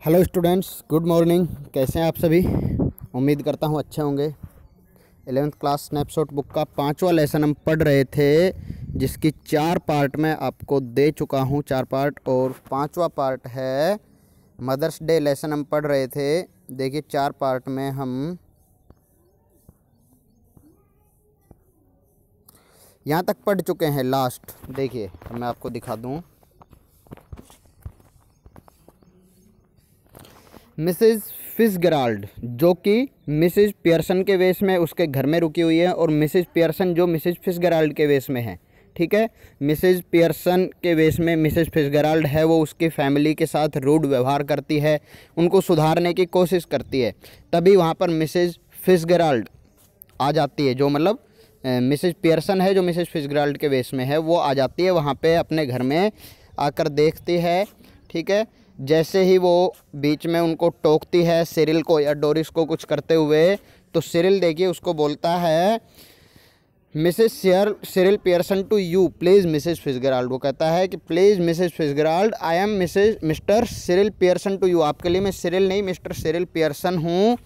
Hello students, good morning. कैसे हैं आप सभी? उम्मीद करता हूँ अच्छे होंगे। 11th क्लास स्नैपशॉट बुक का 5वां लेसन हम पढ़ रहे थे, जिसकी 4 पार्ट में आपको दे चुका हूँ, 4 पार्ट, और 5वां पार्ट है मदर्स डे लेसन हम पढ़ रहे थे। देखिए 4 पार्ट में हम यहाँ तक पढ़ चुके हैं। लास्ट देखिए, मैं आपको दिखा दूँ। मिसेज फिट्जगेराल्ड, जो कि मिसेज पियर्सन के वेश में उसके घर में रुकी हुई है, और मिसेज पियर्सन जो मिसेज फिट्जगेराल्ड के वेश में है। ठीक है, मिसेज पियर्सन के वेश में मिसेज फिट्जगेराल्ड है, वो उसकी फैमिली के साथ रूड व्यवहार करती है, उनको सुधारने की कोशिश करती है। तभी वहाँ पर मिसेज फिट्जगेराल्ड आ जाती है, जो मतलब मिसेज पियर्सन है जो मिसेज फिट्जगेराल्ड के वेश में है, वो आ जाती है वहाँ पे अपने घर में आकर देखती है। ठीक है, जैसे ही वो बीच में उनको टोकती है, सिरिल को या डोरिस को कुछ करते हुए, तो सिरिल देखिए उसको बोलता है Mrs Cyril Pearson to you please Mrs Fitzgerald. वो कहता है कि please Mrs Fitzgerald, I am Mr Cyril Pearson to you. आपके लिए मैं सिरिल नहीं मिस्टर सिरिल पियर्सन हूँ।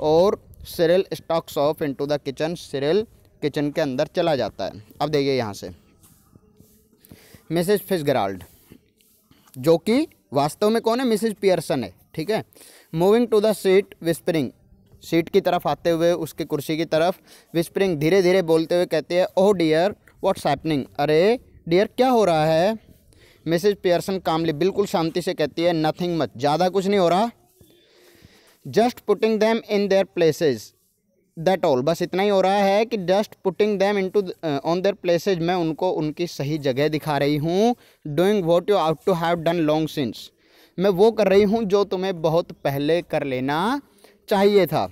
और Cyril stocks of into the kitchen, Cyril kitchen के अंदर चला जाता है। अब देखिए यहाँ से मिसेज फिट्जगेराल्ड, जो कि वास्तव में कौन है, मिसेज पियर्सन है। ठीक है, moving to the seat whispering, seat की तरफ आते हुए उसकी कुर्सी की तरफ, विस्परिंग धीरे धीरे बोलते हुए कहती है, ओह डियर व्हाट्स हैपनिंग, अरे डियर क्या हो रहा है। मिसेज पियर्सन कामली, बिल्कुल शांति से कहती है, नथिंग मच, ज़्यादा कुछ नहीं हो रहा, just putting them in their places, that all, बस इतना ही हो रहा है कि just putting them into on their places, मैं उनको उनकी सही जगह दिखा रही हूँ। Doing what you ought to have done long since, मैं वो कर रही हूँ जो तुम्हें बहुत पहले कर लेना चाहिए था।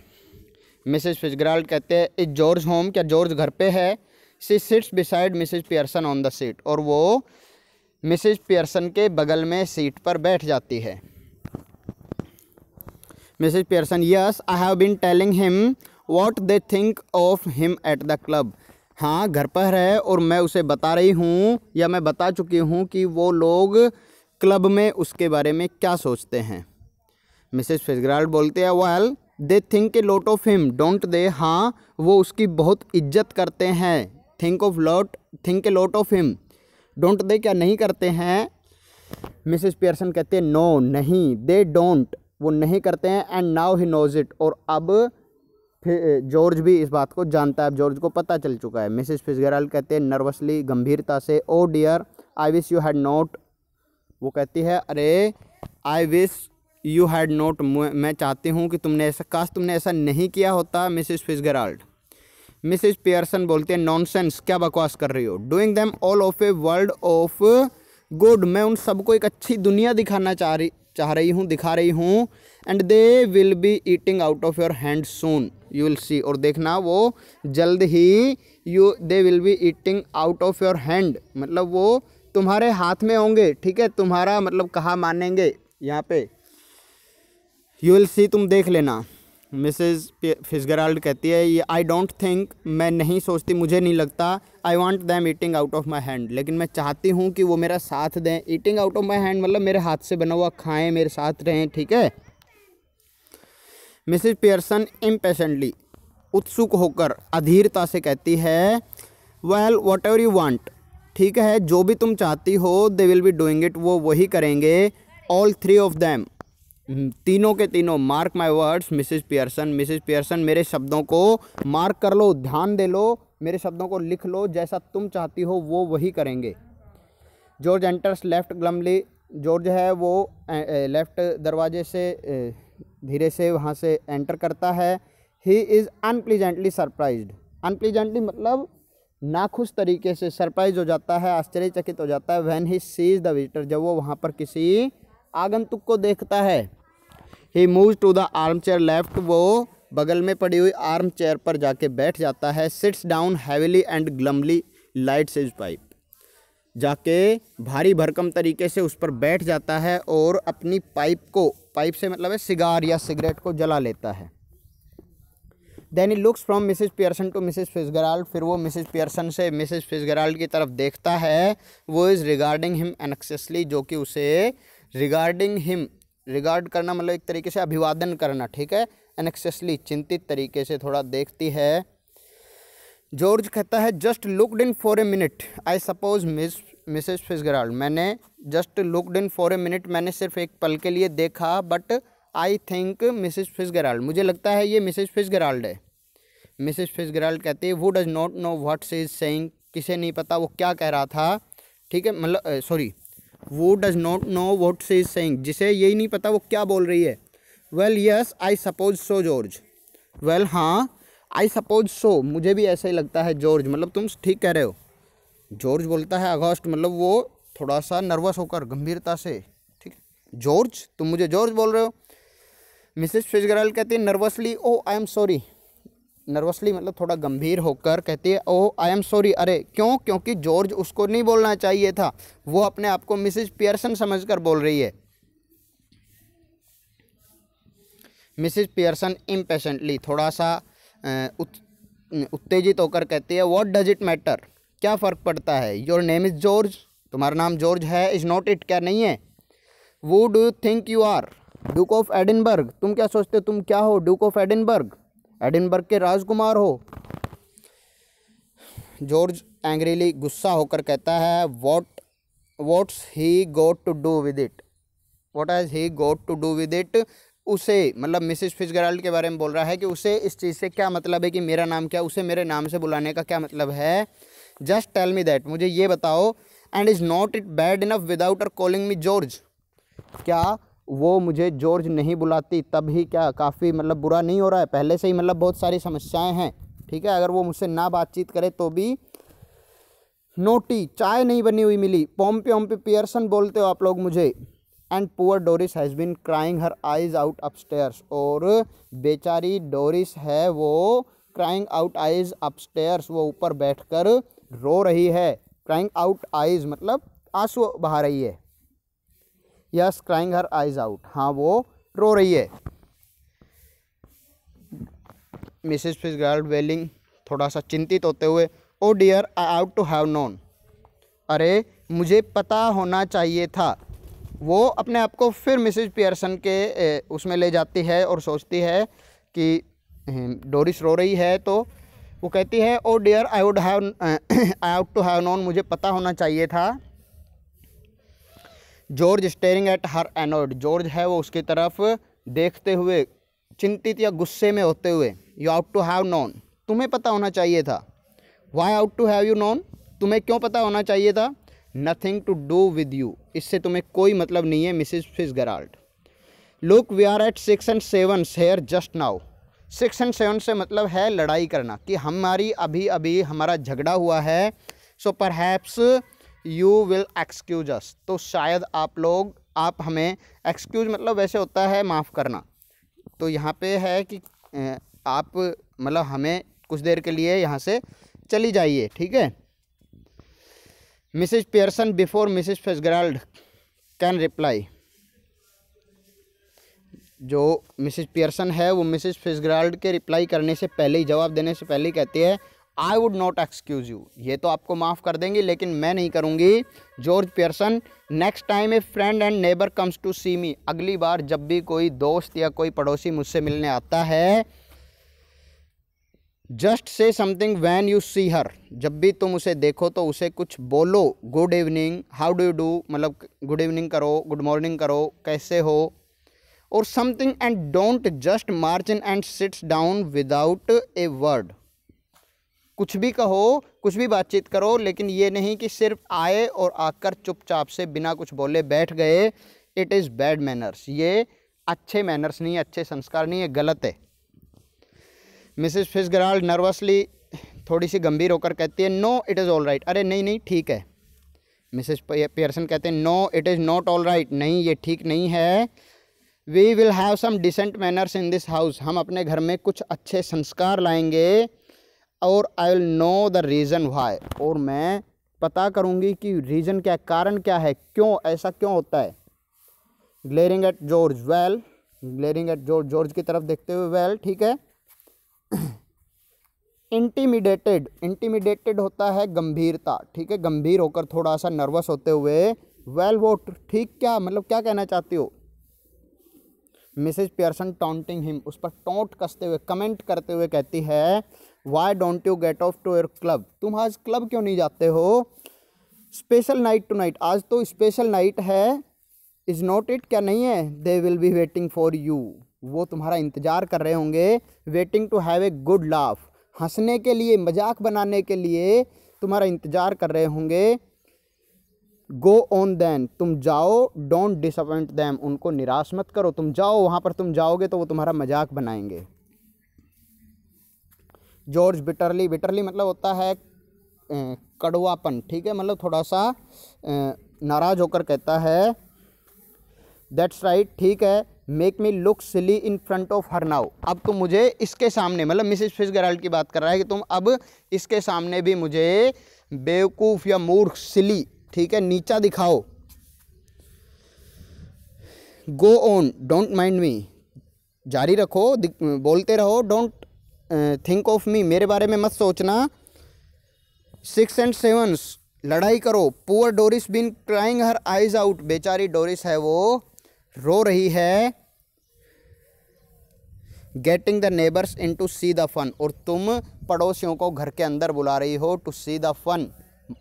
मिसेज फिट्जगेराल्ड कहते हैं, इज जॉर्ज होम, क्या जॉर्ज घर पे है। She sits beside Mrs Pearson on the seat, और वो मिसेज पियर्सन के बगल में सीट पर बैठ जाती है। Mrs Pearson, yes I have been telling him what they think of him at the club, हाँ घर पर है और मैं उसे बता रही हूँ या मैं बता चुकी हूँ कि वो लोग क्लब में उसके बारे में क्या सोचते हैं। मिसेज फिट्जगेराल्ड बोलते हैं, well they think a lot of him don't they, हाँ वो उसकी बहुत इज्जत करते हैं। Think a lot of him, don't they, क्या नहीं करते हैं। मिसेज पियर्सन कहते हैं, नो नहीं, दे डोंट, वो नहीं करते हैं, and now he knows it, और अब फिर जॉर्ज भी इस बात को जानता है, अब जॉर्ज को पता चल चुका है। मिसेज फिट्जगेराल्ड कहते हैं नर्वसली, गंभीरता से, oh dear I wish you had not, वो कहती है, अरे I wish you had not, मैं चाहती हूँ कि तुमने ऐसा, काश तुमने ऐसा नहीं किया होता मिसेज फिट्जगेराल्ड। मिसेज पियर्सन बोलते हैं, नॉनसेंस, क्या बकवास कर रही हो। Doing them all of a world of good, मैं उन सबको एक अच्छी दुनिया दिखा रही हूँ। And they will be eating out of your hand soon, you will see, और देखना वो जल्द ही they will be eating out of your hand, मतलब वो तुम्हारे हाथ में होंगे। ठीक है, तुम्हारा मतलब कहा मानेंगे यहाँ पे, यू विल सी, तुम देख लेना। मिसेज फिट्जगेराल्ड कहती है, ये आई डोंट थिंक, मैं नहीं सोचती, मुझे नहीं लगता, I want them eating out of my hand, लेकिन मैं चाहती हूँ कि वो मेरा साथ दें। Eating out of my hand मतलब मेरे हाथ से बना हुआ खाएं, मेरे साथ रहें। ठीक है। मिसेज पियर्सन इम्पेशेंटली, उत्सुक होकर, अधीरता से कहती है, well what ever you want, ठीक है जो भी तुम चाहती हो, दे विल बी डूइंग इट, वो वही करेंगे। ऑल थ्री ऑफ देम, तीनों के तीनों, mark my words Mrs Pearson, मेरे शब्दों को मार्क कर लो, ध्यान दे लो, मेरे शब्दों को लिख लो, जैसा तुम चाहती हो वो वही करेंगे। जॉर्ज एंटर्स लेफ्ट ग्लमली, जॉर्ज है वो लेफ्ट दरवाजे से धीरे से वहाँ से एंटर करता है। ही इज़ अनप्लीजेंटली सरप्राइज्ड, अनप्लीजेंटली मतलब नाखुश तरीके से, सरप्राइज हो जाता है, आश्चर्यचकित हो जाता है। When he sees the visitor, जब वो वहाँ पर किसी आगंतुक को देखता है। He moves to the armchair left, वो बगल में पड़ी हुई आर्म चेयर पर जाके बैठ जाता है। Sits down heavily and glumly lights his pipe, जाके भारी भरकम तरीके से उस पर बैठ जाता है और अपनी पाइप से मतलब है सिगार या सिगरेट को जला लेता है। Then he looks from Mrs Pearson to Mrs Fitzgerald, फिर वो मिसेज पियर्सन से मिसेज फिट्जगेराल्ड की तरफ देखता है। वो इज़ रिगार्डिंग हिम एनक्सियसली, जो कि उसे रिगार्डिंग हिम रिगार्ड करना मतलब एक तरीके से अभिवादन करना, ठीक है। एनेक्ससली चिंतित तरीके से थोड़ा देखती है। जॉर्ज कहता है just looked in for a minute I suppose Mrs Fitzgerald, मैंने just looked in for a minute, मैंने सिर्फ एक पल के लिए देखा, but I think Mrs Fitzgerald, मुझे लगता है ये मिसेस फिट्जगेराल्ड है। मिसेस फिट्जगेराल्ड कहती है वो does not know what she is saying, किसे नहीं पता वो क्या कह रहा था, ठीक है, मतलब सॉरी, वो does not know what she is saying, जिसे यही नहीं पता वो क्या बोल रही है। Well yes I suppose so George, well हाँ आई सपोज सो, मुझे भी ऐसा ही लगता है जॉर्ज, मतलब तुम ठीक कह रहे हो। जॉर्ज बोलता है अगस्त, मतलब वो थोड़ा सा नर्वस होकर गंभीरता से, ठीक है, जॉर्ज तुम मुझे जॉर्ज बोल रहे हो। मिसेस फिट्जगेराल्ड कहती है nervously oh I am sorry, nervously मतलब थोड़ा गंभीर होकर कहती है ओ आई एम सॉरी, अरे क्यों, क्योंकि जॉर्ज उसको नहीं बोलना चाहिए था, वो अपने आप को मिसेस पियर्सन समझकर बोल रही है। मिसेस पियर्सन इम्पेशेंटली थोड़ा सा उत्तेजित होकर कहती है व्हाट डज इट मैटर, क्या फ़र्क पड़ता है, योर नेम इज़ जॉर्ज, तुम्हारा नाम जॉर्ज है, इज़ नॉट इट, क्या नहीं है। वो do you think you are Duke of Edinburgh, तुम क्या सोचते हो तुम क्या हो, ड्यूक ऑफ एडिनबर्ग, एडिनबर्ग के राजकुमार हो। जॉर्ज एंग्रीली गुस्सा होकर कहता है what's he got to do with it, what has he got to do with it, उसे मतलब मिसेस फिट्जगेराल्ड के बारे में बोल रहा है कि उसे इस चीज़ से क्या मतलब है कि मेरा नाम क्या, उसे मेरे नाम से बुलाने का क्या मतलब है। जस्ट टेल मी दैट, मुझे ये बताओ, and is not it bad enough without uh calling me George, क्या वो मुझे जॉर्ज नहीं बुलाती तब ही क्या काफ़ी मतलब बुरा नहीं हो रहा है, पहले से ही मतलब बहुत सारी समस्याएं हैं, ठीक है, अगर वो मुझसे ना बातचीत करे तो भी। नोटी चाय नहीं बनी हुई मिली, पोम्पी पियर्सन बोलते हो आप लोग मुझे। And poor Doris has been crying her eyes out upstairs, और बेचारी डोरिस है वो क्राइंग आउट आइज अपस्टेयर्स, वो ऊपर बैठकर रो रही है। क्राइंग आउट आइज मतलब आंसू बहा रही है। Yes crying her eyes out, हाँ वो रो रही है। मिसेस फिट्जगेराल्ड वेलिंग थोड़ा सा चिंतित होते हुए oh dear I ought to have known, अरे मुझे पता होना चाहिए था। वो अपने आप को फिर मिसेस पियर्सन के उसमें ले जाती है और सोचती है कि डोरिस रो रही है, तो वो कहती है oh dear I would have I ought to have known, मुझे पता होना चाहिए था। जॉर्ज स्टेयरिंग एट हर एनोड, जॉर्ज है वो उसकी तरफ देखते हुए चिंतित या गुस्से में होते हुए। You ought to have known, तुम्हें पता होना चाहिए था। Why ought to have you known, तुम्हें क्यों पता होना चाहिए था। Nothing to do with you, इससे तुम्हें कोई मतलब नहीं है Mrs Fitzgerald. Look we are at 6 and 7 here just now, 6 and 7 से मतलब है लड़ाई करना, कि हमारी अभी अभी हमारा झगड़ा हुआ है। So perhaps you will excuse us, तो शायद आप हमें एक्सक्यूज मतलब वैसे होता है माफ़ करना, तो यहाँ पे है कि आप मतलब हमें कुछ देर के लिए यहाँ से चली जाइए, ठीक है। Mrs Pearson before Mrs Fitzgerald can reply, जो मिसेस पियर्सन है वो मिसेस फिट्जगेराल्ड के रिप्लाई करने से पहले ही, जवाब देने से पहले ही कहती है I would not excuse you, ये तो आपको माफ़ कर देंगी लेकिन मैं नहीं करूँगी। George Pearson next time a friend and neighbour comes to see me, अगली बार जब भी कोई दोस्त या कोई पड़ोसी मुझसे मिलने आता है, just say something when you see her, जब भी तुम उसे देखो तो उसे कुछ बोलो। Good evening, how do you do, मतलब गुड इवनिंग करो, गुड मॉर्निंग करो, कैसे हो, और something, and don't just march in and sits down without a word, कुछ भी कहो, कुछ भी बातचीत करो, लेकिन ये नहीं कि सिर्फ आए और आकर चुपचाप से बिना कुछ बोले बैठ गए। इट इज़ बैड मैनर्स, ये अच्छे मैनर्स नहीं है, अच्छे संस्कार नहीं है, गलत है। मिसेस फिट्जगेराल्ड नर्वसली थोड़ी सी गंभीर होकर कहती है no it is all right, अरे नहीं नहीं ठीक है। मिसेस पियर्सन कहते हैं no it is not all right, नहीं ये ठीक नहीं है। We will have some decent manners in this house, हम अपने घर में कुछ अच्छे संस्कार लाएंगे। और I will know the reason why, और मैं पता करूँगी कि रीज़न क्या, कारण क्या है, क्यों ऐसा क्यों होता है। Glaring at George, well, glaring at George, George की तरफ देखते हुए, वेल ठीक है। इंटीमिडेटेड, इंटीमिडेटेड होता है गंभीरता, ठीक है, गंभीर होकर थोड़ा सा नर्वस होते हुए। वेल वो ठीक, क्या मतलब क्या कहना चाहती हो। मिसेज पियर्सन टॉन्टिंग हिम, उस पर टोंट कसते हुए, कमेंट करते हुए कहती है why don't you get off to your club, तुम आज क्लब क्यों नहीं जाते हो। स्पेशल नाइट टू नाइट, आज तो स्पेशल नाइट है। इज़ नॉट इट, क्या नहीं है। They will be waiting for you, वो तुम्हारा इंतज़ार कर रहे होंगे। Waiting to have a good laugh, हंसने के लिए, मजाक बनाने के लिए तुम्हारा इंतज़ार कर रहे होंगे। गो ऑन देन, तुम जाओ। डोंट डिसअपॉइंट देम, उनको निराश मत करो, तुम जाओ, वहाँ पर तुम जाओगे तो वो तुम्हारा मजाक बनाएंगे। जॉर्ज बिटरली, बिटरली मतलब होता है कड़वापन, ठीक है, मतलब थोड़ा सा नाराज़ होकर कहता है दैट्स राइट, ठीक है, make me look silly in front of her now, अब तुम मुझे इसके सामने, मतलब मिसेस फिट्जगेराल्ड की बात कर रहा है कि तुम अब इसके सामने भी मुझे बेवकूफ़ या मूर्ख, सिली, ठीक है, नीचा दिखाओ। गो ऑन, डोंट माइंड मी, जारी रखो, बोलते रहो। डोंट थिंक ऑफ मी, मेरे बारे में मत सोचना। 6 and 7, लड़ाई करो। Poor Doris been crying her eyes out, बेचारी डोरिस है वो रो रही है। Getting the neighbours in to see the fun, और तुम पड़ोसियों को घर के अंदर बुला रही हो। टू सी द फन,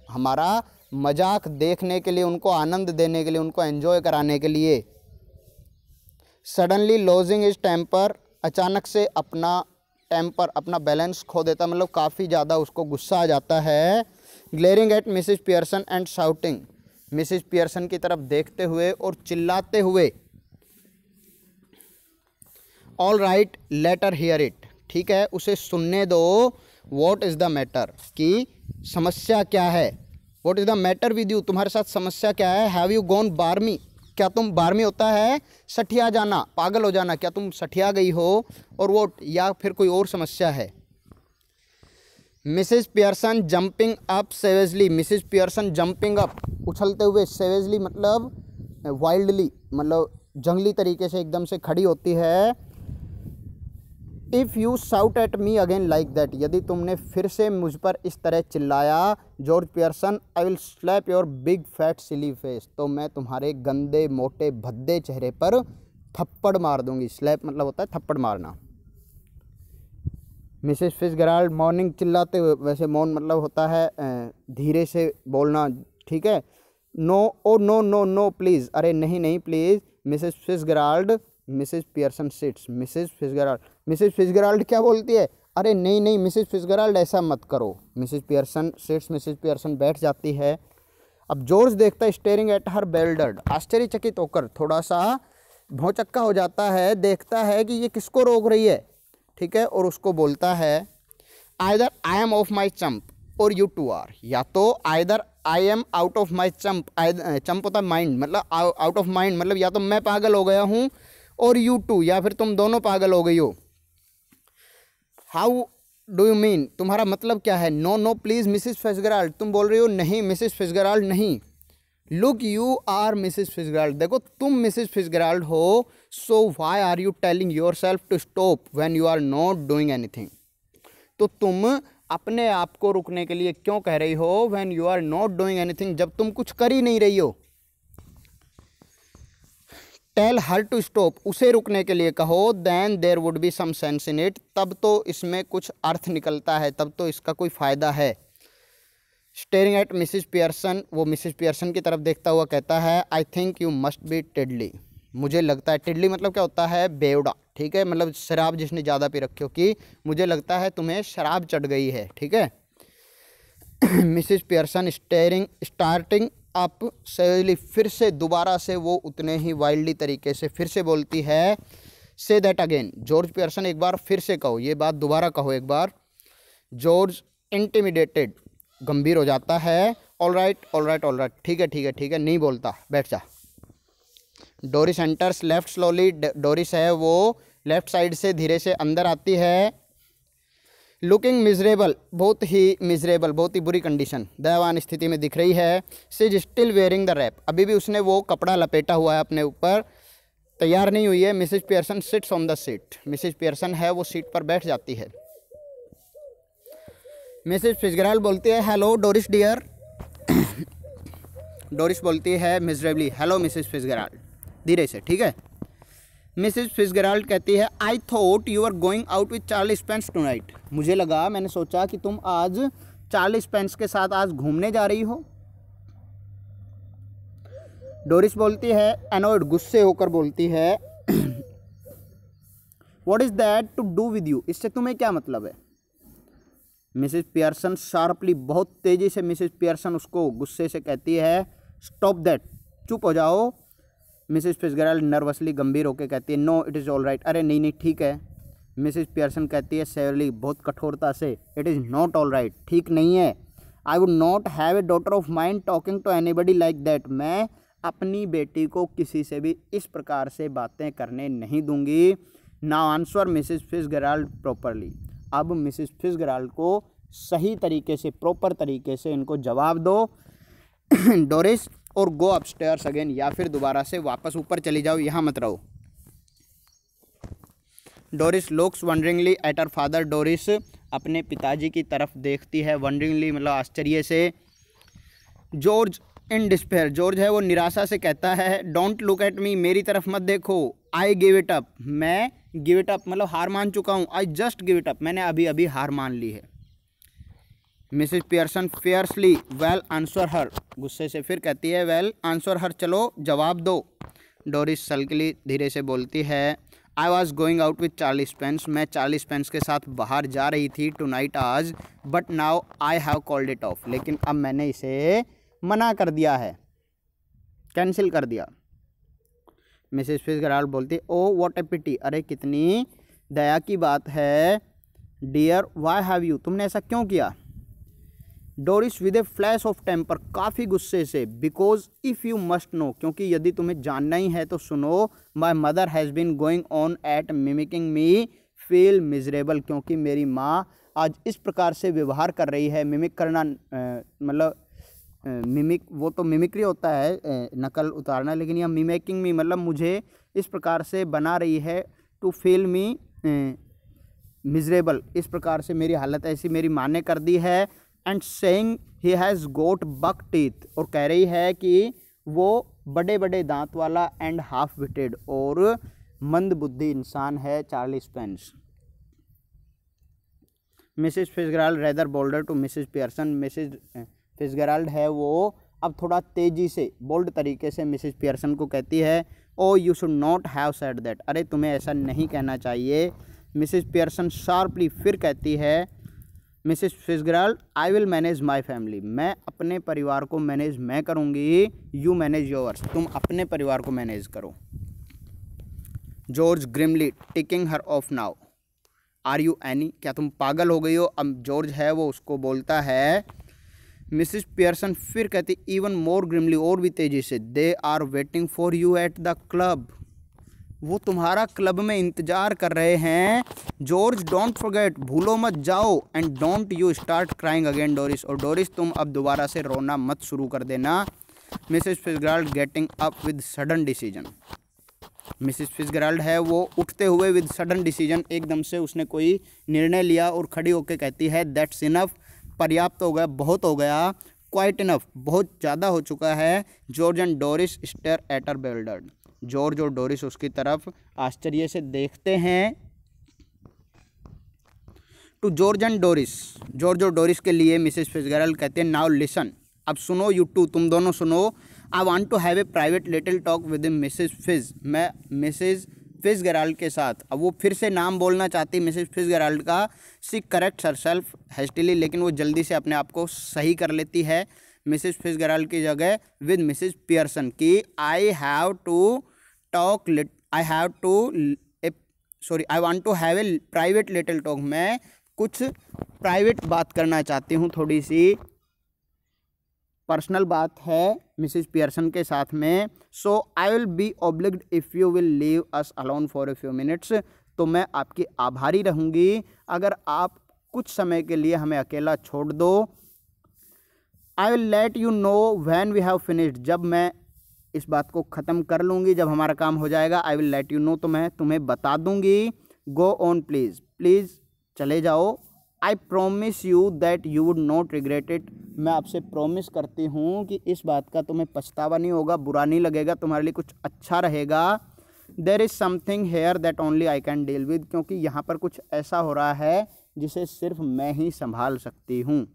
हमारा मजाक देखने के लिए, उनको आनंद देने के लिए, उनको एंजॉय कराने के लिए। सडनली लॉजिंग इज टेम्पर, अचानक से अपना टेम्पर, अपना बैलेंस खो देता, मतलब काफ़ी ज़्यादा उसको गुस्सा आ जाता है। Glaring at Mrs Pearson and shouting, Mrs Pearson की तरफ देखते हुए और चिल्लाते हुए। All right, let her hear it, ठीक है, उसे सुनने दो। व्हाट इज़ द मैटर, कि समस्या क्या है। What is the matter with you, तुम्हारे साथ समस्या क्या है। हैव यू गॉन बार्मी, क्या तुम, बार्मी होता है सठिया जाना, पागल हो जाना, क्या तुम सठिया गई हो। और वो, या फिर कोई और समस्या है। Mrs Pearson jumping up savagely, Mrs Pearson jumping up, उछलते हुए, सेवेजली मतलब वाइल्डली, मतलब जंगली तरीके से एकदम से खड़ी होती है। If you shout at me again like that, यदि तुमने फिर से मुझ पर इस तरह चिल्लाया George Pearson, I will slab your big fat silly face, तो मैं तुम्हारे गंदे मोटे भद्दे चेहरे पर थप्पड़ मार दूंगी। स्लैप मतलब होता है थप्पड़ मारना। मिसेस फिट्जगेराल्ड मॉर्निंग, चिल्लाते हुए, वैसे मौन मतलब होता है धीरे से बोलना, ठीक है। No, oh no no no please, अरे नहीं नहीं please. Mrs Fitzgerald, Mrs Pearson sits, Mrs Fitzgerald, Mrs Fitzgerald क्या बोलती है, अरे नहीं नहीं मिसेस फिट्जगेराल्ड ऐसा मत करो। Mrs Pearson sits, Mrs Pearson बैठ जाती है। अब जॉर्ज देखता है स्टेयरिंग एट हर बेल्डर्ड, आश्चर्यचकित होकर, थोड़ा सा भौचक्का हो जाता है, देखता है कि ये किसको रोक रही है, ठीक है, और उसको बोलता है either I am off my chump और यू टू आर, या तो either I am out of my chump, chump होता है माइंड, मतलब आउट ऑफ माइंड, मतलब या तो मैं पागल हो गया हूँ और यू टू, या फिर तुम दोनों पागल हो गई हो। हाउ डू यू मीन, तुम्हारा मतलब क्या है। No no please Mrs Fitzgerald, तुम बोल रही हो नहीं मिसेस फिट्जगेराल्ड नहीं। Look you are Mrs Fitzgerald, देखो तुम मिसेस फिट्जगेराल्ड हो। So why are you telling yourself to stop when you are not doing anything, तो तुम अपने आप को रुकने के लिए क्यों कह रही हो। When you are not doing anything, जब तुम कुछ कर ही नहीं रही हो। टेल हर टू स्टॉप, उसे रुकने के लिए कहो। Then there would be some sense in it, तब तो इसमें कुछ अर्थ निकलता है, तब तो इसका कोई फ़ायदा है। स्टेयरिंग एट मिसेस पियर्सन, वो मिसेस पियर्सन की तरफ देखता हुआ कहता है I think you must be tiddly, मुझे लगता है, टिडली मतलब क्या होता है, बेवड़ा, ठीक है, मतलब शराब जिसने ज़्यादा पी रखी हो, कि मुझे लगता है तुम्हें शराब चढ़ गई है, ठीक है। Mrs Pearson starting up Sevli, फिर से दोबारा से वो उतने ही वाइल्डली तरीके से फिर से बोलती है। Say that again, George Pearson एक बार फिर से कहो, ये बात दोबारा कहो एक बार। जॉर्ज इंटिमिडेटेड, गंभीर हो जाता है। All right all right all right, ठीक है ठीक है ठीक है, नहीं बोलता, बैठ जा। Doris enters left slowly, Doris है वो लेफ्ट साइड से धीरे से अंदर आती है। लुकिंग मिजरेबल, बहुत ही मिजरेबल, बहुत ही बुरी कंडीशन, दयावान स्थिति में दिख रही है। She is still wearing the wrap, अभी भी उसने वो कपड़ा लपेटा हुआ है अपने ऊपर, तैयार नहीं हुई है। Mrs Pearson sits on the seat, Mrs Pearson है वो सीट पर बैठ जाती है। मिसेज फिट्जगेराल्ड बोलती है हेलो डोरिस डियर। डोरिस बोलती है मिजरेबली हेलो मिसेज फिट्जगेराल्ड, धीरे से, ठीक है। मिसेज फिट्जगेराल्ड कहती है I thought you are going out with Charlie Spence tonight. मुझे लगा, मैंने सोचा कि तुम आज चार्ली स्पेंस के साथ आज घूमने जा रही हो। डोरिस बोलती है, एनोयड गुस्से होकर बोलती है, what is that to do with you, इससे तुम्हें क्या मतलब है। मिसेज पियर्सन शार्पली, बहुत तेजी से मिसेज पियर्सन उसको गुस्से से कहती है, स्टॉप दैट, चुप हो जाओ। मिसेज फिट्जगेराल्ड नर्वसली गंभीर होकर कहती है, no it is all right, अरे नहीं नहीं ठीक है। मिसेज पियर्सन कहती है सेवरली, बहुत कठोरता से, it is not all right, ठीक नहीं है। I would not have a daughter of mind talking to anybody like that, मैं अपनी बेटी को किसी से भी इस प्रकार से बातें करने नहीं दूंगी। Now answer Mrs Fitzgerald properly, अब मिसेज फिट्जगेराल्ड को सही तरीके से, प्रॉपर तरीके से इनको जवाब दो डोरिस, और गो अपस्टेयर्स अगेन, या फिर दोबारा से वापस ऊपर चली जाओ, यहाँ मत रहो। Doris looks wonderingly at her father, Doris अपने पिताजी की तरफ देखती है, वंडरिंगली मतलब आश्चर्य से। जॉर्ज इन डिस्पेयर, जॉर्ज है वो निराशा से कहता है, डोंट लुक एट मी, मेरी तरफ मत देखो, आई गिव इट अप, मैं गिव इट अप मतलब हार मान चुका हूँ, I just give it up, मैंने अभी अभी हार मान ली है। Mrs Pearson fiercely, well answer her, गुस्से से फिर कहती है, वेल आंसर हर, चलो जवाब दो। डोरिस सल्कली धीरे से बोलती है, I was going out with Charlie Spence, मैं चार्ली स्पेंस के साथ बाहर जा रही थी टुनाइट आज, but now I have called it of, लेकिन अब मैंने इसे मना कर दिया है, कैंसिल कर दिया। मिसेज फिट्जगेराल्ड बोलती, ओ व्हाट ए पिटी, अरे कितनी दया की बात है। डियर व्हाई हैव यू, तुमने ऐसा क्यों किया। Doris with a flash of temper, काफ़ी गुस्से से, because if you must know, क्योंकि यदि तुम्हें जानना ही है तो सुनो, my mother has been going on at mimicking me feel miserable, क्योंकि मेरी माँ आज इस प्रकार से व्यवहार कर रही है, मिमिक करना मतलब मिमिक वो तो मिमिक्री होता है, नकल उतारना, लेकिन यह मिमेकिंग मी मतलब मुझे इस प्रकार से बना रही है, टू फील मी मिजरेबल, इस प्रकार से मेरी हालत ऐसी मेरी माँ ने कर दी है। And saying he has got buck teeth, और कह रही है कि वो बड़े बड़े दांत वाला एंड हाफ विटेड और मंद बुद्धि इंसान है Charlie Spence. Mrs Fitzgerald rather bolder to Mrs Pearson, Mrs Fitzgerald है वो अब थोड़ा तेज़ी से बोल्ड तरीके से मिसेज पियर्सन को कहती है, oh you should not have said that, अरे तुम्हें ऐसा नहीं कहना चाहिए। मिसेज पियर्सन शार्पली फिर कहती है, Mrs Fitzgerald I will manage my family, मैं अपने परिवार को मैनेज मैं करूँगी, यू मैनेज योर्स, तुम अपने परिवार को मैनेज करो। George grimly ticking her off now, are you any, क्या तुम पागल हो गई हो। अब जॉर्ज है वो उसको बोलता है। मिसेज पियर्सन फिर कहती इवन मोर ग्रिमली, और भी तेजी से, they are waiting for you at the club, वो तुम्हारा क्लब में इंतज़ार कर रहे हैं। जॉर्ज डोंट फॉरगेट, भूलो मत जाओ, and don't you start crying again Doris, और डोरिस तुम अब दोबारा से रोना मत शुरू कर देना। Mrs Fitzgerald getting up with sudden decision, Mrs Fitzgerald है वो उठते हुए विद सडन डिसीजन, एकदम से उसने कोई निर्णय लिया और खड़ी होकर कहती है, दैट्स इनफ, पर्याप्त हो गया, बहुत हो गया, क्वाइट इनफ, बहुत ज़्यादा हो चुका है। George and Doris stare at her bewildered, George और डोरिस उसकी तरफ आश्चर्य से देखते हैं। To George and Doris, George और डोरिस के लिए मिसेज फिट्जगेराल्ड कहते हैं, नाउ लिसन, अब सुनो, यू टू, तुम दोनों सुनो, I want to have a private little talk with Mrs Fitz, मैं मिसेज फिट्जगेराल्ड के साथ, अब वो फिर से नाम बोलना चाहती मिसेज फिट्जगेराल्ड का, सी करेक्ट हरसेल्फ हेस्टिली, लेकिन वो जल्दी से अपने आप को सही कर लेती है मिसेज फिट्जगेराल्ड की जगह विद मिसेज पियर्सन की, I have to talk, I have to sorry I want to have a private little talk, मैं कुछ प्राइवेट बात करना चाहती हूँ, थोड़ी सी पर्सनल बात है मिसेज पियर्सन के साथ में। So I will be obliged if you will leave us alone for a few minutes, तो मैं आपकी आभारी रहूँगी अगर आप कुछ समय के लिए हमें अकेला छोड़ दो। I will let you know when we have finished, जब मैं इस बात को ख़त्म कर लूँगी, जब हमारा काम हो जाएगा, आई विल लेट यू नो, तो मैं तुम्हें बता दूँगी। गो ऑन प्लीज़, प्लीज़ चले जाओ। I promise you that you would not regret it, मैं आपसे प्रॉमिस करती हूँ कि इस बात का तुम्हें पछतावा नहीं होगा, बुरा नहीं लगेगा, तुम्हारे लिए कुछ अच्छा रहेगा। There is something here that only I can deal with, क्योंकि यहाँ पर कुछ ऐसा हो रहा है जिसे सिर्फ मैं ही संभाल सकती हूँ।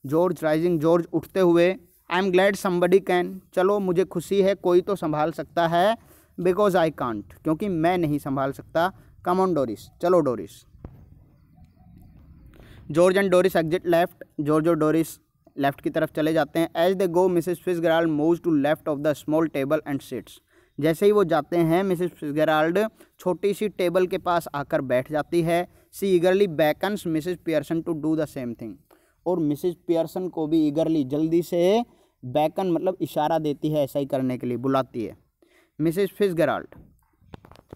जॉर्ज राइजिंग, जॉर्ज उठते हुए, I am glad somebody can, चलो मुझे खुशी है कोई तो संभाल सकता है, बिकॉज आई कांट, क्योंकि मैं नहीं संभाल सकता, कम ऑन डोरिस, चलो Doris. George and Doris exit left, George और डोरिस लेफ्ट की तरफ चले जाते हैं। As they go Mrs Fitzgerald moves to left of the small table and sits, जैसे ही वो जाते हैं मिसेस फिट्जगेराल्ड छोटी सी टेबल के पास आकर बैठ जाती है। She eagerly beckons Mrs Pearson to do the same thing, और मिसेस पियर्सन को भी ईगरली, जल्दी से, बेकन मतलब इशारा देती है ऐसा ही करने के लिए, बुलाती है। मिसेस फिट्जगेराल्ड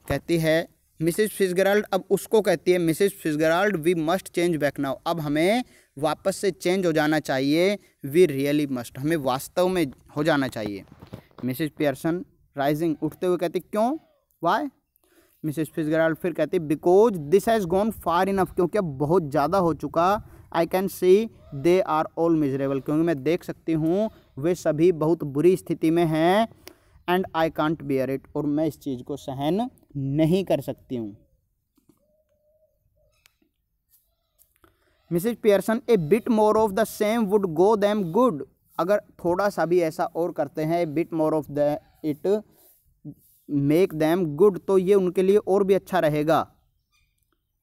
कहती है, मिसेस फिट्जगेराल्ड अब उसको कहती है, Mrs Fitzgerald we must change back now, अब हमें वापस से चेंज हो जाना चाहिए, वी रियली मस्ट, हमें वास्तव में हो जाना चाहिए। मिसेस पियर्सन राइजिंग, उठते हुए कहती क्यों, वाई। मिसेस फिट्जगेराल्ड फिर कहती because this has gone far enough, क्योंकि अब बहुत ज़्यादा हो चुका। I can see they are all miserable, क्योंकि मैं देख सकती हूँ वे सभी बहुत बुरी स्थिति में हैं। And I can't bear it, और मैं इस चीज़ को सहन नहीं कर सकती हूँ। Mrs Pearson A bit more of the same would go them good, अगर थोड़ा सा भी ऐसा और करते हैं, ए bit more of the it make them good, तो ये उनके लिए और भी अच्छा रहेगा।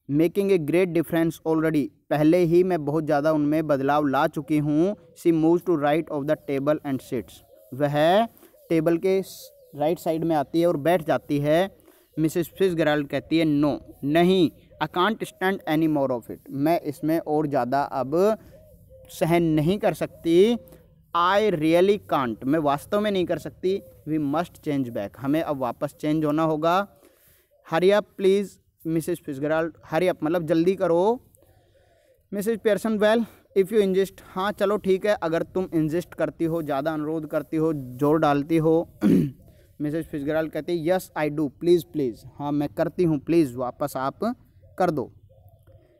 Making a great difference already, पहले ही मैं बहुत ज़्यादा उनमें बदलाव ला चुकी हूँ। She moves to right of the table and sits, वह टेबल के राइट साइड में आती है और बैठ जाती है। मिसेस फिट्जगेराल्ड कहती है नो, नहीं, I can't stand any more of it, मैं इसमें और ज़्यादा अब सहन नहीं कर सकती। आई रियली कांट, मैं वास्तव में नहीं कर सकती। वी मस्ट चेंज बैक, हमें अब वापस चेंज होना होगा। Hurry up please Mrs Fitzgerald, hurry up मतलब जल्दी करो। Mrs Pearson well if you insist, हाँ चलो ठीक है, अगर तुम इंजिस्ट करती हो, ज़्यादा अनुरोध करती हो, जोर डालती हो। मिसेस फिट्जगेराल्ड कहती है yes I do, please please, हाँ मैं करती हूँ, प्लीज़ वापस आप कर दो।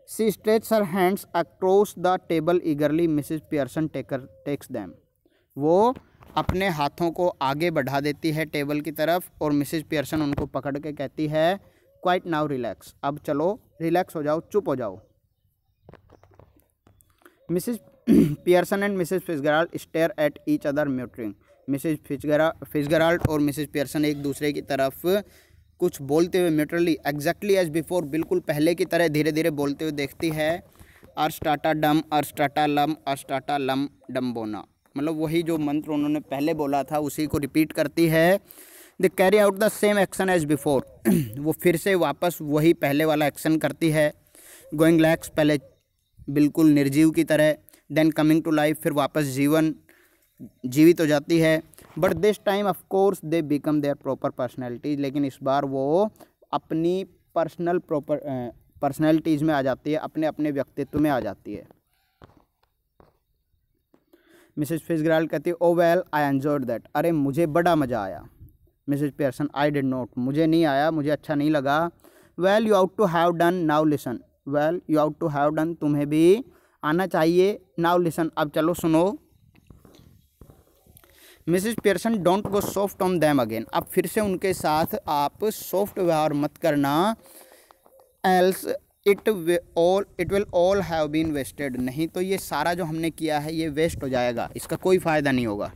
She stretch her hands across the table eagerly, Mrs Pearson takes them, वो अपने हाथों को आगे बढ़ा देती है टेबल की तरफ, और मिसेस पियर्सन उनको पकड़ के कहती है क्वाइट नाउ रिलैक्स, अब चलो रिलैक्स हो जाओ, चुप हो जाओ। Mrs Pearson and Mrs Fitzgerald stare at each other muttering, Mrs Fitzgerald और मिसेस पियर्सन एक दूसरे की तरफ कुछ बोलते हुए म्यूटरली, एग्जैक्टली एज बिफोर, बिल्कुल पहले की तरह धीरे धीरे बोलते हुए देखती है। अर्स्टाटा डम अर्स्टाटा लम अर्स्टाटा लम डम्बोना, मतलब वही जो मंत्र उन्होंने पहले बोला था उसी को रिपीट करती है। They carry out the same action as before, वो फिर से वापस वही पहले वाला एक्शन करती है। गोइंग लैक्स, पहले बिल्कुल निर्जीव की तरह, देन कमिंग टू लाइफ, फिर वापस जीवित हो जाती है। But this time of course they become their proper personalities, लेकिन इस बार वो अपनी पर्सनैलिटीज़ में आ जाती है, अपने अपने व्यक्तित्व में आ जाती है। मिसेस फिट्जगेराल्ड कहती है oh well I enjoyed that, अरे मुझे बड़ा मज़ा आया। Mrs Pearson I did not, मुझे नहीं आया, मुझे अच्छा नहीं लगा। Well you ought to have done, now listen, well you ought to have done, तुम्हें भी आना चाहिए। नाउ लिसन, अब चलो सुनो। Mrs Pearson don't go soft on them again, अब फिर से उनके साथ आप सॉफ्ट व्यवहार मत करना। Else it will all have been wasted, नहीं तो ये सारा जो हमने किया है ये वेस्ट हो जाएगा, इसका कोई फ़ायदा नहीं होगा।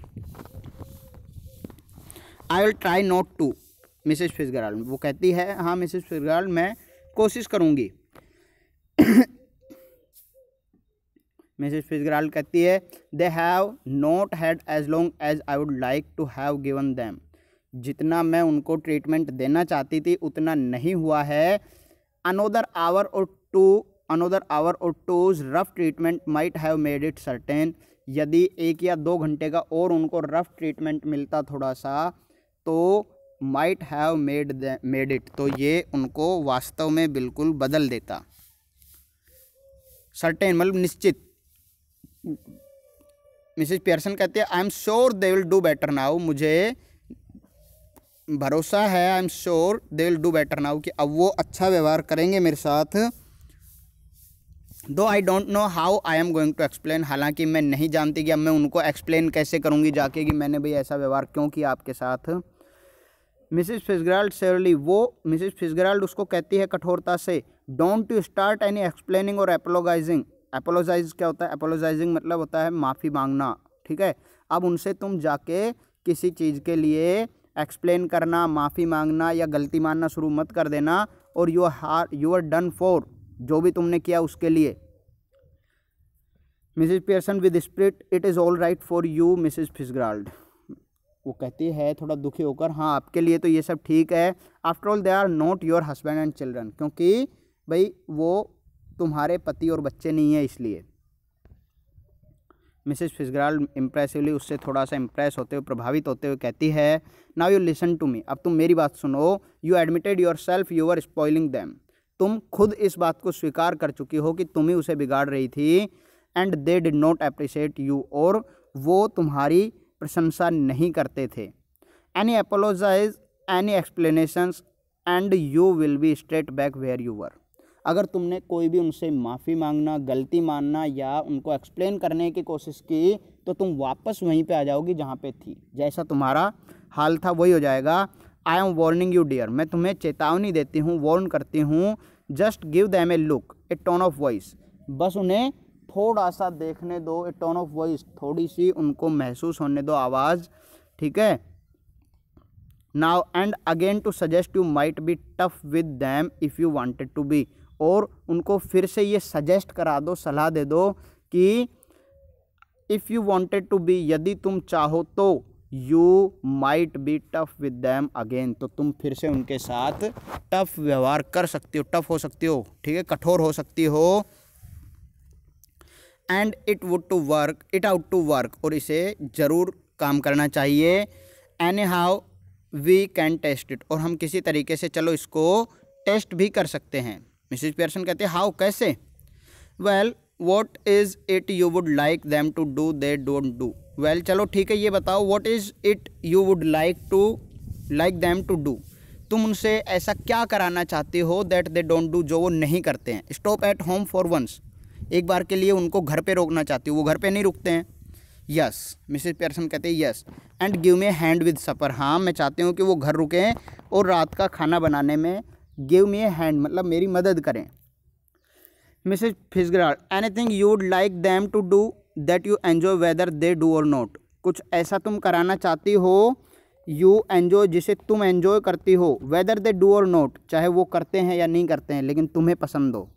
I will try not to, Mrs Fitzgerald वो कहती है हाँ मिसेस फिट्जगेराल्ड मैं कोशिश करूँगी। मिसेस फिट्जगेराल्ड कहती है they have not had as long as I would like to have given them, जितना मैं उनको ट्रीटमेंट देना चाहती थी उतना नहीं हुआ है। अनोदर आवर और twos rough treatment might have made it certain, यदि 1 या 2 घंटे का और उनको रफ ट्रीटमेंट मिलता थोड़ा सा तो माइट हैव मेड इट, तो ये उनको वास्तव में बिल्कुल बदल देता। सर्टेन मतलब निश्चित। मिसेस पियर्सन कहती है I am sure they will do better now, मुझे भरोसा है, I am sure they will do better now, कि अब वो अच्छा व्यवहार करेंगे मेरे साथ। Though I don't know how I am going to explain, हालांकि मैं नहीं जानती कि अब मैं उनको एक्सप्लेन कैसे करूँगी जाके कि मैंने भाई ऐसा व्यवहार क्यों किया आपके साथ। मिसिज फिtzgerald सेवरली, वो मिसिज फिtzgerald उसको कहती है कठोरता से, don't you start any explaining और एपोलोजाइजिंग। एपोलोजाइज क्या होता है? एपोलोजाइजिंग मतलब होता है माफ़ी मांगना, ठीक है। अब उनसे तुम जाके किसी चीज़ के लिए एक्सप्लेन करना, माफ़ी मांगना या गलती मानना शुरू मत कर देना, और यू आर डन फॉर, जो भी तुमने किया उसके लिए। Mrs Pearson with spirit, it is all right for you Mrs Fitzgerald, वो कहती है थोड़ा दुखी होकर, हाँ आपके लिए तो ये सब ठीक है। After all they are not your husband and children, क्योंकि भाई वो तुम्हारे पति और बच्चे नहीं है इसलिए। मिसेस फिtzgerald इम्प्रेसिवली, उससे थोड़ा सा इम्प्रेस होते हुए, प्रभावित होते हुए कहती है, now you listen to me, अब तुम मेरी बात सुनो। You admitted yourself you are spoiling them, तुम खुद इस बात को स्वीकार कर चुकी हो कि तुम ही उसे बिगाड़ रही थी। And they did not appreciate you, और वो तुम्हारी प्रशंसा नहीं करते थे। Any apologise, any explanations and you will be straight back where you were, अगर तुमने कोई भी उनसे माफ़ी मांगना, गलती मानना या उनको एक्सप्लेन करने की कोशिश की, तो तुम वापस वहीं पे आ जाओगी जहाँ पे थी, जैसा तुम्हारा हाल था वही हो जाएगा। I am warning you dear, मैं तुम्हें चेतावनी देती हूँ, वार्न करती हूँ। Just give them a look, a tone of voice, बस उन्हें थोड़ा सा देखने दो, ए टोन ऑफ वॉइस, थोड़ी सी उनको महसूस होने दो आवाज़, ठीक है। Now and again to suggest you might be tough with them if you wanted to be, और उनको फिर से ये सजेस्ट करा दो, सलाह दे दो कि if you wanted to be, यदि तुम चाहो तो, you might be tough with them again, तो तुम फिर से उनके साथ टफ व्यवहार कर सकती हो, टफ हो सकती हो, ठीक है, कठोर हो सकती हो। And it would to work, it out to work, और इसे ज़रूर काम करना चाहिए। Anyhow we can test it, और हम किसी तरीके से चलो इसको टेस्ट भी कर सकते हैं। मिसेज पियर्सन कहते हैं, हाउ, कैसे? Well what is it you would like them to do they don't do. Well चलो ठीक है, ये बताओ, what is it you would like them to do, तुम उनसे ऐसा क्या कराना चाहती हो दैट दे डोंट डू, जो वो नहीं करते हैं। Stop at home for once, एक बार के लिए उनको घर पे रोकना चाहती हो, वो घर पे नहीं रुकते हैं। यस, मिसेज पियर्सन कहते हैं yes. And give me hand with supper, हाँ मैं चाहती हूँ कि वो घर रुकें और रात का खाना बनाने में गिव मी ए हैंड मतलब मेरी मदद करें। Mrs Fitzgerald, anything you would like them to do that you enjoy whether they do or not, कुछ ऐसा तुम कराना चाहती हो, यू एन्जॉय, जिसे तुम एन्जॉय करती हो, weather they do or not, चाहे वो करते हैं या नहीं करते हैं लेकिन तुम्हें पसंद हो।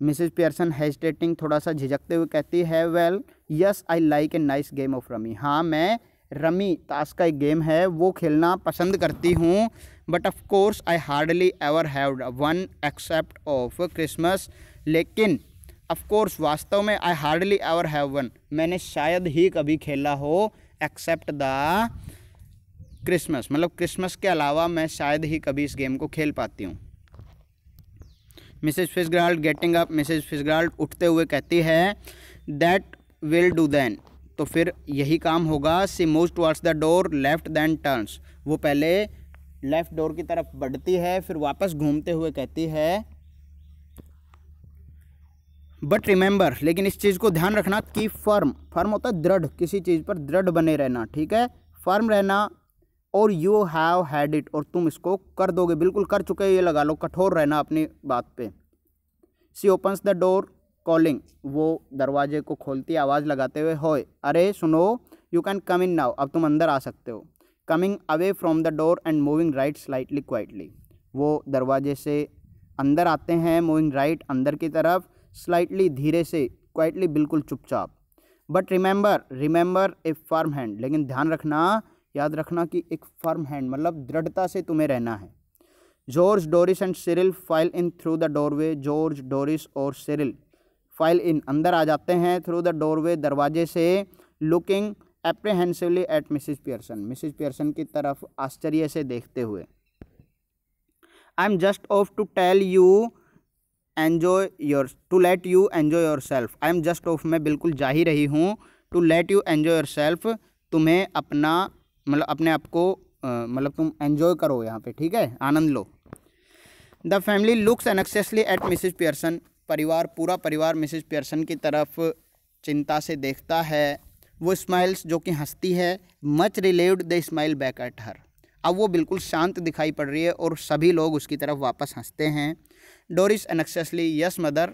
मिसेज पियर्सन हेजिटेटिंग, थोड़ा सा झिझकते हुए कहती है, well yes I like a nice game of rummy, हाँ मैं रमी, ताश का एक गेम है, वो खेलना पसंद करती हूँ। But of course I hardly ever have one except of Christmas, लेकिन ऑफ कोर्स वास्तव में I hardly ever have one, मैंने शायद ही कभी खेला हो, एक्सेप्ट द क्रिसमस, मतलब क्रिसमस के अलावा मैं शायद ही कभी इस गेम को खेल पाती हूँ। मिसेज फिtzgerald गेटिंग अप, मिसेज फिtzgerald उठते हुए कहती है, दैट विल डू देन, तो फिर यही काम होगा। She moves towards the door left then turns, वो पहले लेफ्ट डोर की तरफ बढ़ती है फिर वापस घूमते हुए कहती है, बट रिमेंबर, लेकिन इस चीज़ को ध्यान रखना कि फर्म, फर्म होता है दृढ़, किसी चीज़ पर दृढ़ बने रहना, ठीक है, फर्म रहना, और यू हैव हैड इट, और तुम इसको कर दोगे, बिल्कुल कर चुके ये लगा लो, कठोर रहना अपनी बात पे। सी ओपन्स द डोर कॉलिंग, वो दरवाजे को खोलती आवाज़ लगाते हुए, होए अरे सुनो, you can come in now, अब तुम अंदर आ सकते हो। Coming away from the door and moving right slightly quietly, वो दरवाजे से अंदर आते हैं, मूविंग राइट अंदर की तरफ, स्लाइटली धीरे से, क्वाइटली बिल्कुल चुपचाप। But remember, remember A firm hand, लेकिन ध्यान रखना, याद रखना कि एक फर्म हैंड मतलब दृढ़ता से तुम्हें रहना है। George, Doris and Cyril file in through the doorway, George, Doris और सिरिल फाइल इन अंदर आ जाते हैं, थ्रू द डोरवे दरवाजे से, looking apprehensively at Mrs Pearson, Mrs Pearson की तरफ आश्चर्य से देखते हुए। I am just off to tell you enjoy your, to let you enjoy yourself, I am just off, मैं बिल्कुल जा ही रही हूँ, to let you enjoy your self, तुम्हें अपना मतलब अपने आप को मतलब तुम एन्जॉय करो यहाँ पे, ठीक है, आनंद लो। The family looks anxiously at Mrs Pearson, परिवार, पूरा परिवार मिसेज पियर्सन की तरफ चिंता से देखता है। वो स्माइल्स, जो कि हंसती है, much relieved they smile back at her, अब वो बिल्कुल शांत दिखाई पड़ रही है और सभी लोग उसकी तरफ वापस हंसते हैं। डोरिस एनेक्सियसली यस मदर,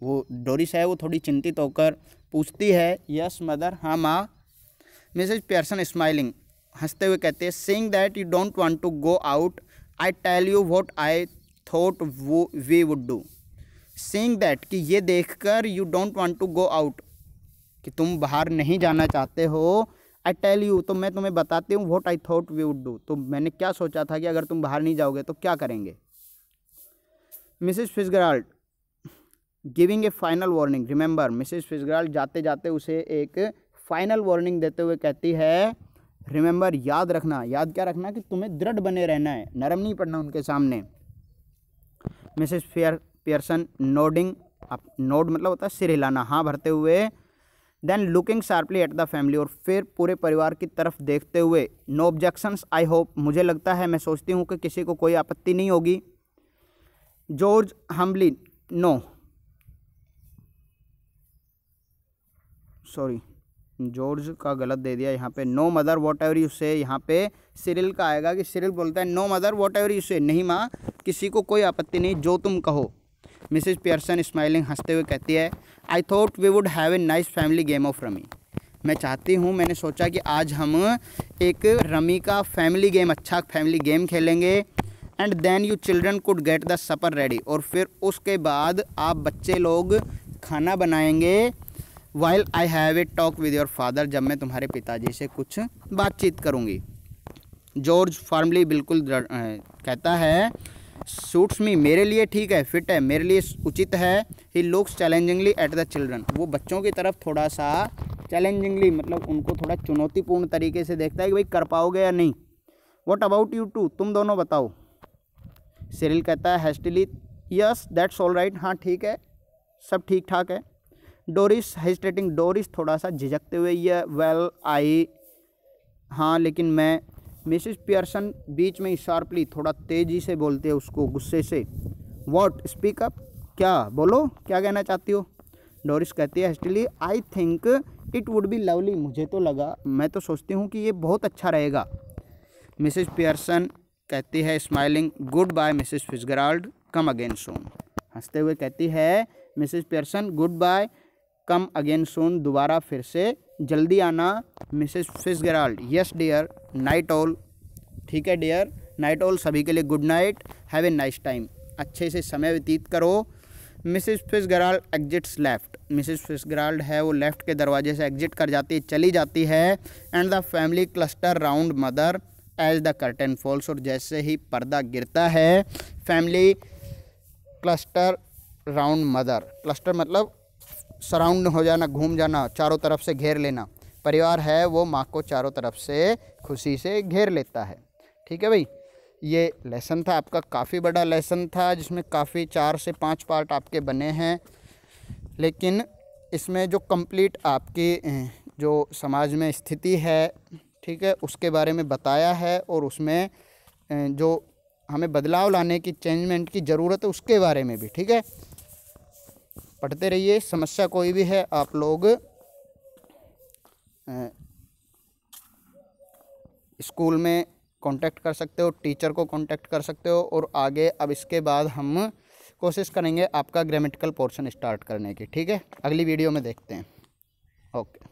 वो डोरिस है वो थोड़ी चिंतित होकर पूछती है यस मदर, हाँ माँ। मिसेज पियर्सन स्माइलिंग, हंसते हुए कहते हैं saying that you don't want to go out, I tell you what I thought we would do. Saying that कि ये देखकर, you don't want to go out कि तुम बाहर नहीं जाना चाहते हो, आई टेल यू तो मैं तुम्हें बताती हूँ, what I thought we would do तो मैंने क्या सोचा था कि अगर तुम बाहर नहीं जाओगे तो क्या करेंगे। Mrs Fitzgerald giving a final warning, remember, Mrs Fitzgerald जाते जाते उसे एक फाइनल वार्निंग देते हुए कहती है रिमेंबर, याद रखना, याद क्या रखना कि तुम्हें दृढ़ बने रहना है, नरम नहीं पड़ना उनके सामने। मिसेज पियर्सन नोडिंग, नोड मतलब होता है सिर हिलाना, हाँ भरते हुए। Then looking sharply at the family, और फिर पूरे परिवार की तरफ देखते हुए, नो ऑब्जेक्शंस आई होप, मुझे लगता है, मैं सोचती हूँ कि किसी को कोई आपत्ति नहीं होगी। George humbly, no sorry George का गलत दे दिया यहाँ पे, no mother whatever you say, यहाँ पे सिरिल का आएगा कि सिरिल बोलता है no mother whatever you say, नहीं माँ किसी को कोई आपत्ति नहीं, जो तुम कहो। मिसेज पियर्सन स्माइलिंग, हंसते हुए कहती है I thought we would have a nice family game of rummy, मैं चाहती हूँ, मैंने सोचा कि आज हम एक रमी का फैमिली गेम, अच्छा फैमिली गेम खेलेंगे। And then you children could get the supper ready, और फिर उसके बाद आप बच्चे लोग खाना बनाएंगे। While I have a talk with your father, जब मैं तुम्हारे पिताजी से कुछ बातचीत करूँगी। जॉर्ज फार्मली, बिल्कुल कहता है सूट्स मी, मेरे लिए ठीक है, फिट है, मेरे लिए उचित है। He looks challengingly at the children, वो बच्चों की तरफ थोड़ा सा चैलेंजिंगली मतलब उनको थोड़ा चुनौतीपूर्ण तरीके से देखता है कि भाई कर पाओगे या नहीं। व्हाट अबाउट यू टू, तुम दोनों बताओ। सिरिल कहता है हैस्टिली यस दैट्स ऑल राइट, हाँ ठीक है, सब ठीक ठाक है। डोरिस हेजिटेटिंग, डोरिस थोड़ा सा झिझकते हुए, ये वेल आई, हाँ लेकिन मैं। मिसेस पियर्सन बीच में शार्पली, थोड़ा तेजी से बोलते हैं उसको गुस्से से, व्हाट स्पीक अप, क्या बोलो, क्या कहना चाहती हो। डोरिस कहती है hastily I think it would be lovely, मुझे तो लगा, मैं तो सोचती हूँ कि ये बहुत अच्छा रहेगा। मिसेस पियर्सन कहती है smiling, goodbye Mrs Fitzgerald, come again soon, हंसते हुए कहती है Mrs Pearson goodbye, come again soon, दोबारा फिर से जल्दी आना। Mrs Fitzgerald yes dear, night all, ठीक है डियर, नाइट ऑल, सभी के लिए good night, have a nice time, अच्छे से समय व्यतीत करो। Mrs Fitzgerald exits left, Mrs Fitzgerald है वो लेफ्ट के दरवाजे से एग्जिट कर जाती है, चली जाती है। And the family cluster round mother as the curtain falls, और जैसे ही पर्दा गिरता है family cluster round mother, cluster मतलब सराउंड हो जाना, घूम जाना, चारों तरफ से घेर लेना, परिवार है वो माँ को चारों तरफ से खुशी से घेर लेता है। ठीक है भाई, ये लेसन था आपका, काफ़ी बड़ा लेसन था जिसमें काफ़ी 4 से 5 पार्ट आपके बने हैं, लेकिन इसमें जो कंप्लीट आपकी जो समाज में स्थिति है, ठीक है, उसके बारे में बताया है, और उसमें जो हमें बदलाव लाने की, चेंजमेंट की ज़रूरत है उसके बारे में भी। ठीक है, पढ़ते रहिए, समस्या कोई भी है आप लोग स्कूल में कांटेक्ट कर सकते हो, टीचर को कांटेक्ट कर सकते हो, और आगे अब इसके बाद हम कोशिश करेंगे आपका ग्रामेटिकल पोर्शन स्टार्ट करने की। ठीक है, अगली वीडियो में देखते हैं। ओके।